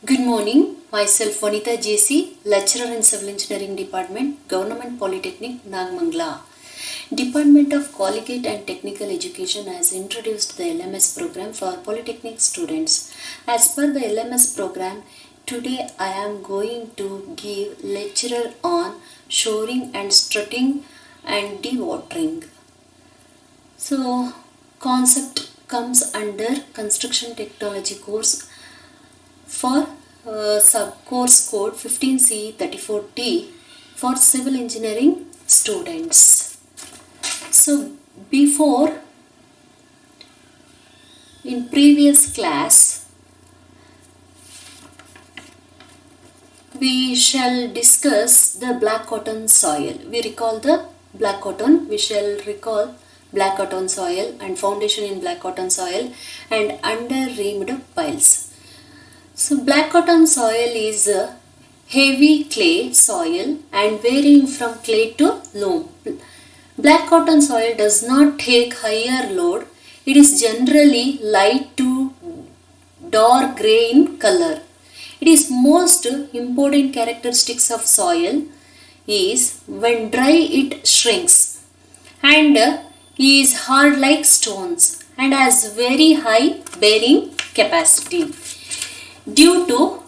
Good morning. Myself Vanita JC, lecturer in Civil Engineering Department, Government Polytechnic, Nagmangla. Department of Collegiate and Technical Education has introduced the LMS program for Polytechnic students. As per the LMS program, today I am going to give lecture on shoring and strutting and dewatering. So, concept comes under construction technology course for sub-course code 15C34T for civil engineering students. So before, in previous class, we shall discuss the black cotton soil. We recall the black cotton. We shall recall black cotton soil and foundation in black cotton soil and under-reamed piles. So black cotton soil is a heavy clay soil and varying from clay to loam. Black cotton soil does not take higher load. It is generally light to dark grey in color. It is most important characteristics of soil is when dry it shrinks and is hard like stones and has very high bearing capacity. Due to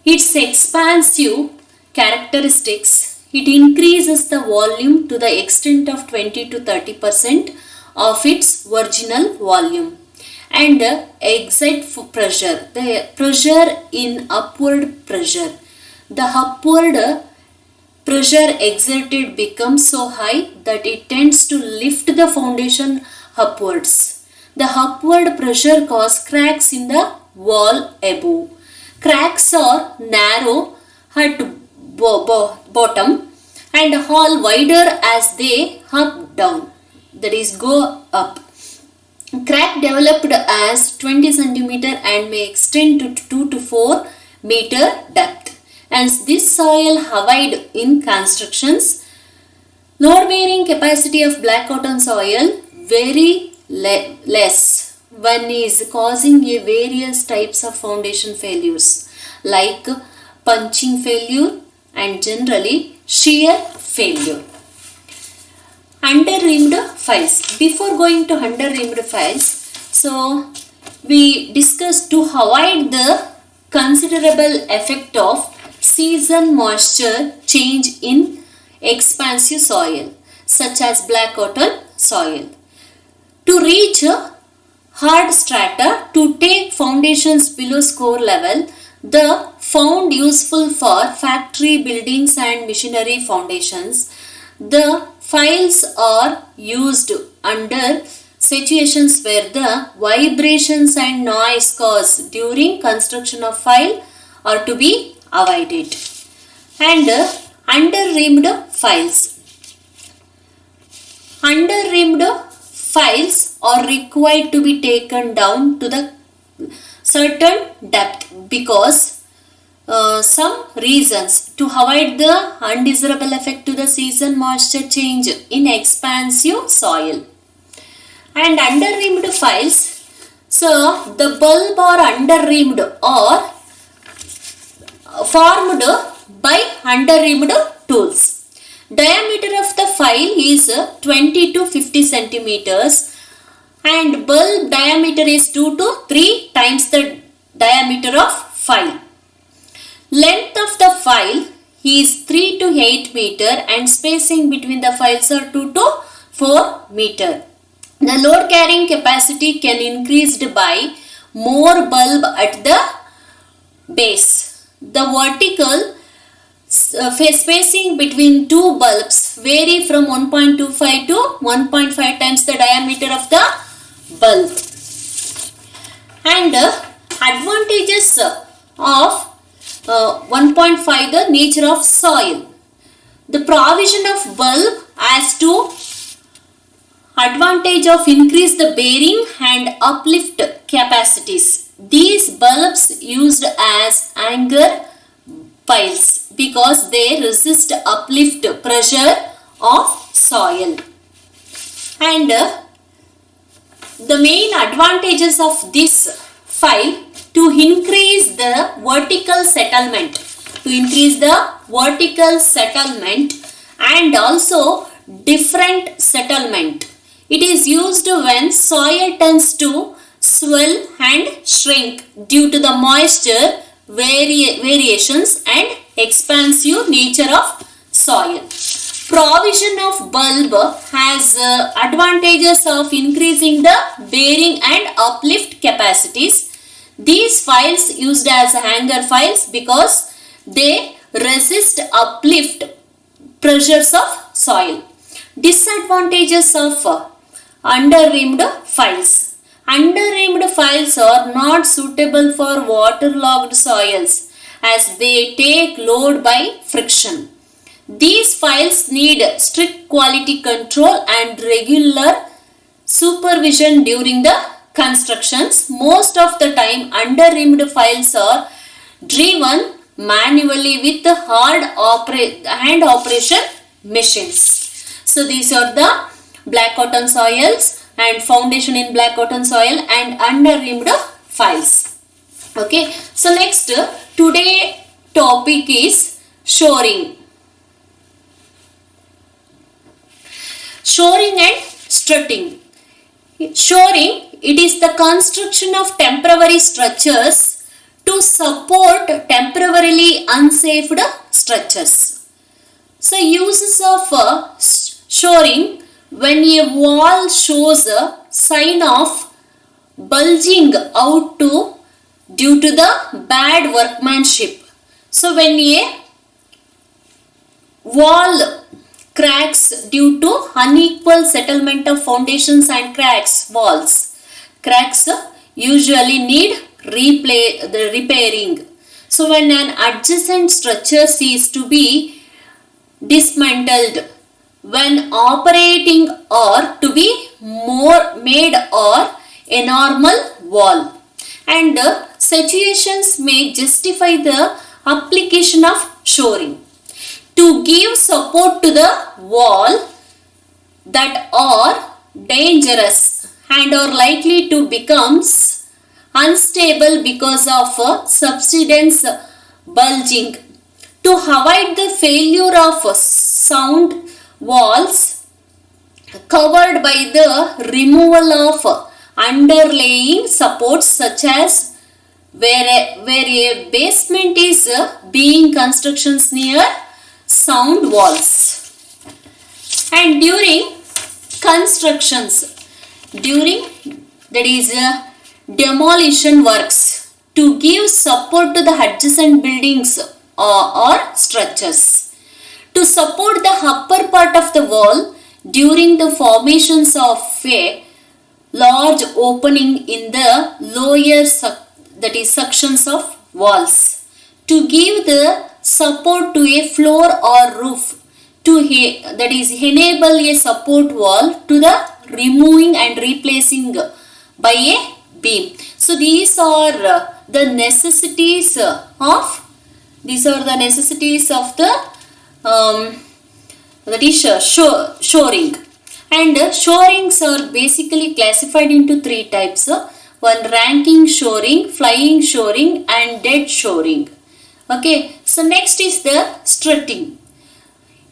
its expansive characteristics, it increases the volume to the extent of 20 to 30% of its original volume and exert pressure, the pressure in upward pressure. The upward pressure exerted becomes so high that it tends to lift the foundation upwards. The upward pressure causes cracks in the wall above. Cracks are narrow at bottom and all wider as they up down, that is go up. Crack developed as 20 cm and may extend to 2 to 4 meter depth. As this soil avoid in constructions, load bearing capacity of black cotton soil very less. One is causing a various types of foundation failures like punching failure and generally shear failure. Under-reamed files. Before going to under-reamed files, so we discussed to avoid the considerable effect of season moisture change in expansive soil such as black cotton soil. To reach hard strata to take foundations below core level, the found useful for factory buildings and machinery foundations. The files are used under situations where the vibrations and noise caused during construction of file are to be avoided. And under-reamed files. Under-reamed files are required to be taken down to the certain depth because some reasons to avoid the undesirable effect to the season moisture change in expansive soil. And under-reamed files, so the bulb or under-reamed are formed by under-reamed tools. Diameter of the file is 20 to 50 centimeters and bulb diameter is 2 to 3 times the diameter of file. Length of the file is 3 to 8 meter and spacing between the files are 2 to 4 meter. The load carrying capacity can increased by more bulb at the base. The vertical spacing between two bulbs vary from 1.25 to 1.5 times the diameter of the bulb. And advantages of 1.5 the nature of soil. The provision of bulb as to advantage of increase the bearing and uplift capacities. These bulbs used as anchor piles because they resist uplift pressure of soil. And the main advantages of this file to to increase the vertical settlement, and also different settlement. It is used when soil tends to swell and shrink due to the moisture variations and expansive nature of soil. Provision of bulb has advantages of increasing the bearing and uplift capacities. These files used as hanger files because they resist uplift pressures of soil. Disadvantages of under-rimmed files. Under-rimmed files are not suitable for waterlogged soils as they take load by friction. These files need strict quality control and regular supervision during the constructions. Most of the time, under-rimmed files are driven manually with hand operation machines. So these are the black cotton soils and foundation in black cotton soil and under-rimmed files. Okay, so next today topic is shoring. Shoring and strutting. Shoring, it is the construction of temporary structures to support temporarily unsaved structures. So uses of shoring: when a wall shows a sign of bulging out due to the bad workmanship. So when a wall cracks due to unequal settlement of foundations and walls usually need repairing. So when an adjacent structure is to be dismantled when operating or to be made or a normal wall, and situations may justify the application of shoring to give support to the wall that are dangerous and are likely to become unstable because of subsidence bulging. To avoid the failure of sound walls covered by the removal of underlying supports, such as where a basement is being constructions near sound walls. And during constructions, that is demolition works, to give support to the adjacent buildings or structures, to support the upper part of the wall during the formations of a large opening in the lower sections of walls, to give the support to a floor or roof, that is enable a support wall to the removing and replacing by a beam. So these are the necessities of shoring. And shorings are basically classified into three types: one, ranking shoring, flying shoring, and dead shoring. Okay, so next is the strutting.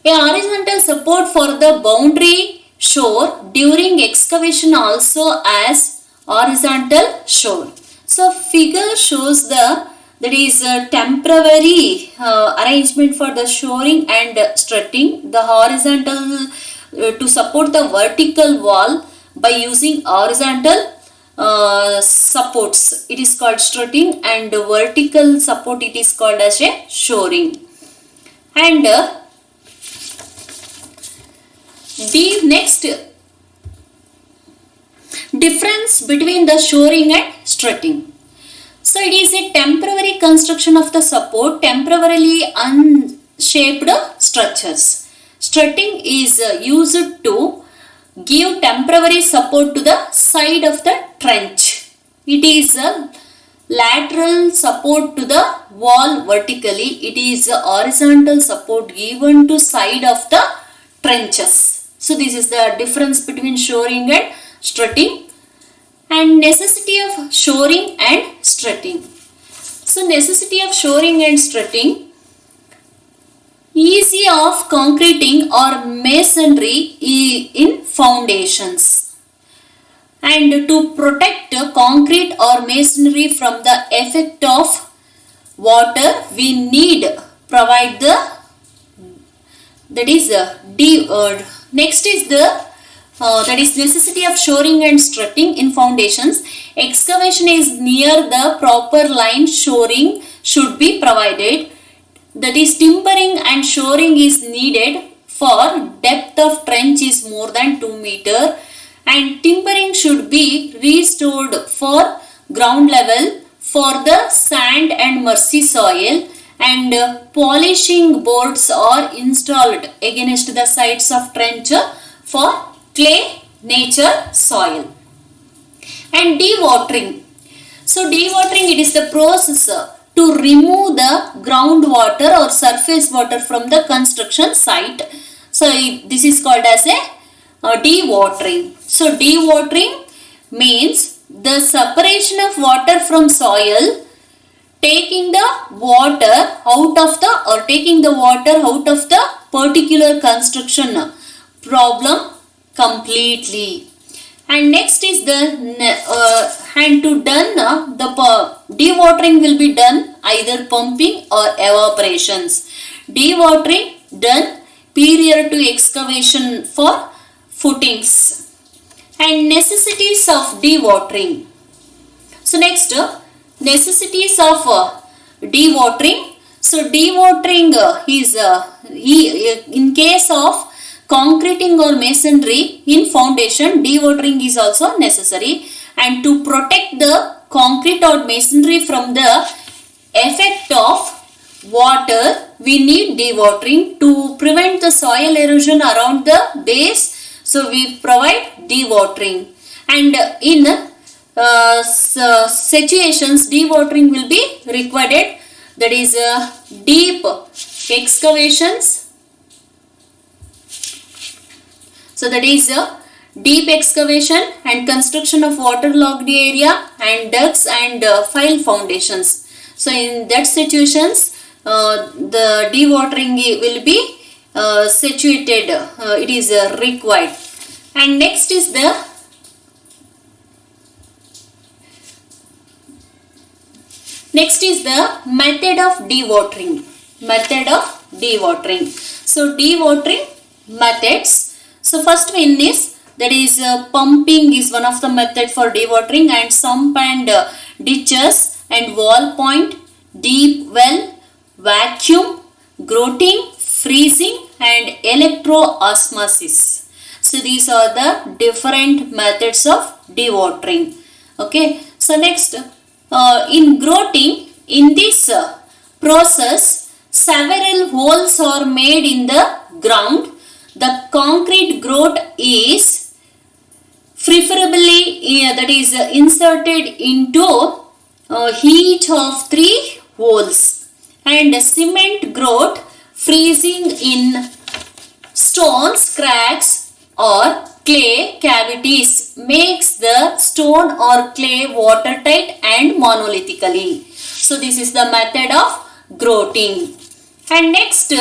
A horizontal support for the boundary shore during excavation, also as horizontal shore. So figure shows that is a temporary arrangement for the shoring and strutting. The horizontal to support the vertical wall by using horizontal supports, it is called strutting, and vertical support, it is called as a shoring. And the next difference between the shoring and strutting. So it is a temporary construction of the support temporarily unshaped structures. Strutting is used to give temporary support to the side of the trench. It is a lateral support to the wall vertically. It is a horizontal support given to side of the trenches. So this is the difference between shoring and strutting. And necessity of shoring and strutting. So necessity of shoring and strutting. Easy of concreting or masonry in foundations. And to protect concrete or masonry from the effect of water, we need provide the next is the that is necessity of shoring and strutting in foundations. Excavation is near the proper line, shoring should be provided. That is timbering and shoring is needed for depth of trench is more than 2 meter, and timbering should be restored for ground level for the sand and marshy soil, and polishing boards are installed against the sides of trench for clay nature soil. And dewatering. So dewatering, it is the process to remove the groundwater or surface water from the construction site. So this is called as a dewatering. So dewatering means the separation of water from soil, taking the water out of the particular construction problem completely. And next is the and to done the dewatering will be done either pumping or evaporations. Dewatering done prior to excavation for footings. And necessities of dewatering. So next, necessities of dewatering. So dewatering is in case of concreting or masonry in foundation, dewatering is also necessary. And to protect the concrete or masonry from the effect of water, we need dewatering. To prevent the soil erosion around the base, so we provide dewatering. And in situations, dewatering will be required, that is deep excavations. So that is deep excavation and construction of waterlogged area and ducts and file foundations. So in that situations, the dewatering will be situated, it is required. And next is the method of dewatering. So dewatering methods. So first one is, that is pumping is one of the method for dewatering, and sump and ditches and wall point, deep well, vacuum, grotting, freezing and electroosmosis. So these are the different methods of dewatering. Okay. So next, in grotting, in this process, several holes are made in the ground. The concrete grout is preferably that is inserted into each of 3 holes, and cement grout freezing in stones, cracks or clay cavities makes the stone or clay watertight and monolithically. So this is the method of grouting. And next,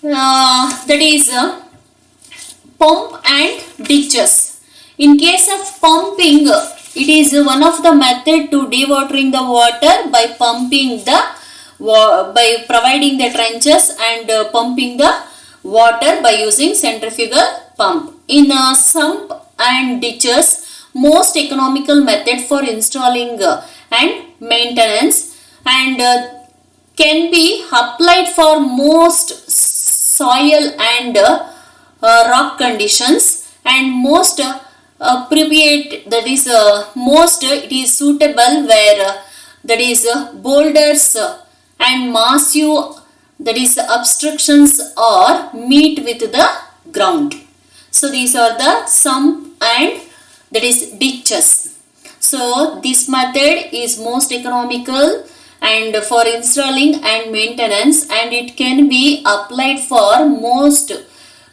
that is pump and ditches. In case of pumping, it is one of the method to dewatering the water by pumping the by providing the trenches and pumping the water by using centrifugal pump. In sump and ditches, most economical method for installing and maintenance, and can be applied for most soil and rock conditions, and most appropriate, that is most it is suitable where that is boulders and massive, that is obstructions are meet with the ground. So these are the sump and that is ditches. So this method is most economical and for installing and maintenance, and it can be applied for most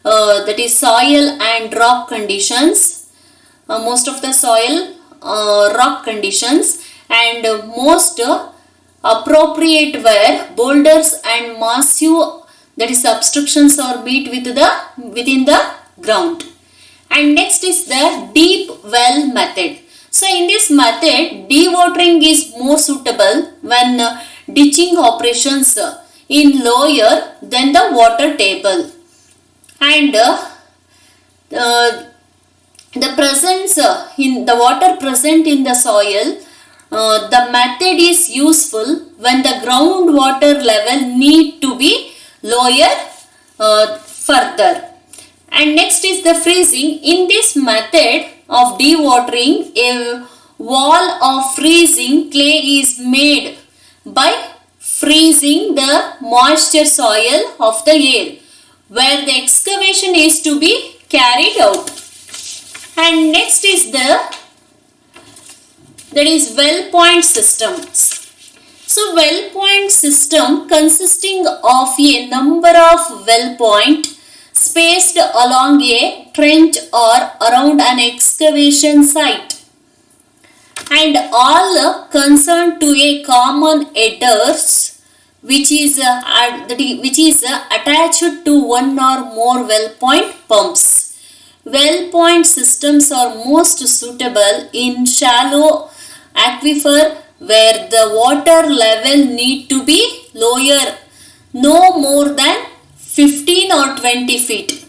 that is soil and rock conditions, most of the soil rock conditions, and most appropriate where boulders and massive, that is obstructions, are meet within the ground. And next is the deep well method. So in this method, dewatering is more suitable when ditching operations in lower than the water table. And the presence in the water present in the soil, the method is useful when the groundwater level need to be lower further. And next is the freezing. In this method of dewatering, a wall of freezing clay is made by freezing the moisture soil of the air where the excavation is to be carried out. And next is that is well point systems. So well point system consisting of a number of well point spaced along a trench or around an excavation site, and all concerned to a common headers which is attached to one or more well point pumps. Well point systems are most suitable in shallow aquifer where the water level need to be lower no more than 15 or 20 feet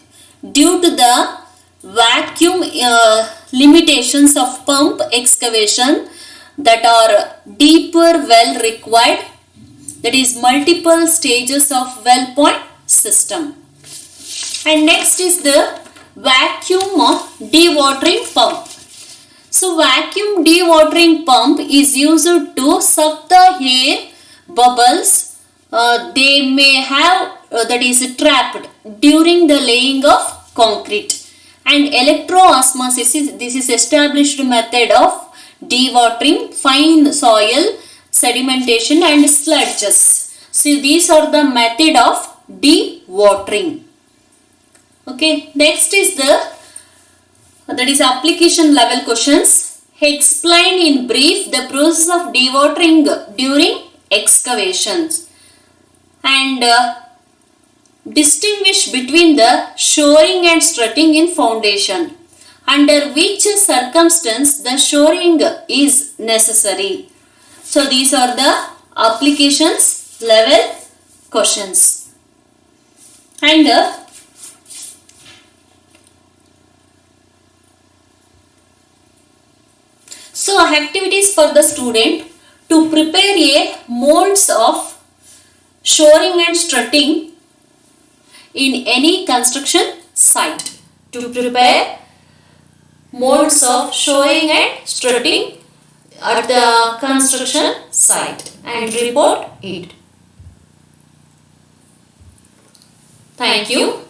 due to the vacuum limitations of pump excavation, that are deeper well required, that is multiple stages of well point system. And next is the vacuum dewatering pump. So vacuum dewatering pump is used to suck the air bubbles they may have that is trapped during the laying of concrete. And electroosmosis, this is established method of dewatering fine soil sedimentation and sludges. So these are the method of dewatering. Okay, next is that is application level questions. Explain in brief the process of dewatering during excavations, and distinguish between the shoring and strutting in foundation. Under which circumstance the shoring is necessary. So these are the applications level questions. And so activities for the student to prepare a molds of shoring and strutting in any construction site. To prepare molds of shoring and strutting at the construction site and report it. Thank you.